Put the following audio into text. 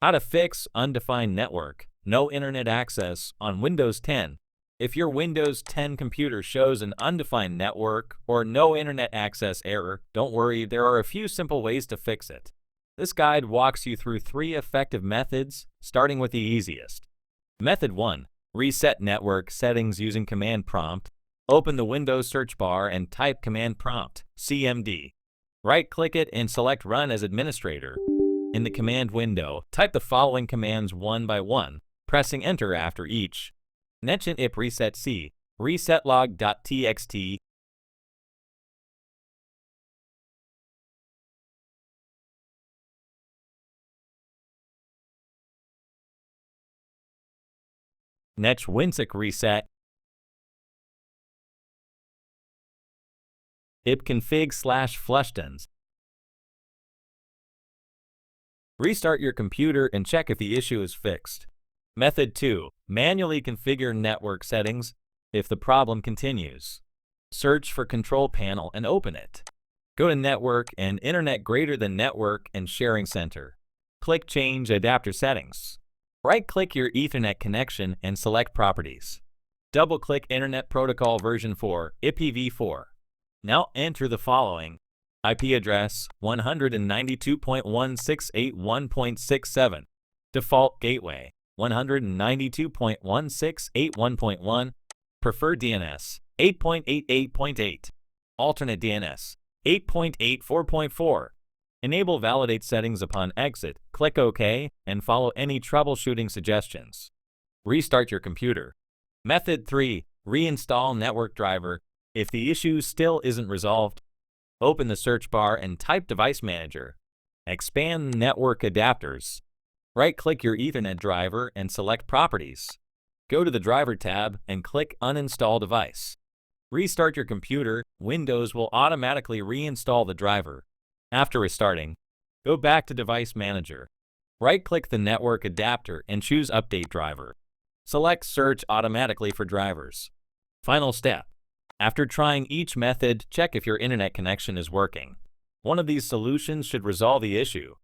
How to fix undefined network, no internet access on Windows 10. If your Windows 10 computer shows an undefined network or no internet access error, don't worry, there are a few simple ways to fix it. This guide walks you through 3 effective methods, starting with the easiest. Method 1. Reset network settings using command prompt. Open the Windows search bar and type command prompt, CMD. Right-click it and select Run as Administrator. In the command window, type the following commands one by one, pressing Enter after each. Netchin ip reset c, resetlog.txt, netch winsik reset, ipconfig/flushtons. Restart your computer and check if the issue is fixed. Method 2. Manually configure network settings. If the problem continues, search for Control Panel and open it. Go to Network and Internet greater than Network and Sharing Center. Click Change Adapter Settings. Right-click your Ethernet connection and select Properties. Double-click Internet Protocol version 4, IPv4. Now enter the following: IP address 192.168.1.67, default gateway 192.168.1.1, preferred DNS 8.88.8, alternate DNS 8.84.4. Enable validate settings upon exit, click OK, and follow any troubleshooting suggestions. Restart your computer. Method 3. Reinstall network driver. If the issue still isn't resolved, open the search bar and type Device Manager. Expand Network Adapters. Right-click your Ethernet driver and select Properties. Go to the Driver tab and click Uninstall Device. Restart your computer. Windows will automatically reinstall the driver. After restarting, go back to Device Manager. Right-click the network adapter and choose Update Driver. Select Search automatically for drivers. Final step. After trying each method, check if your internet connection is working. One of these solutions should resolve the issue.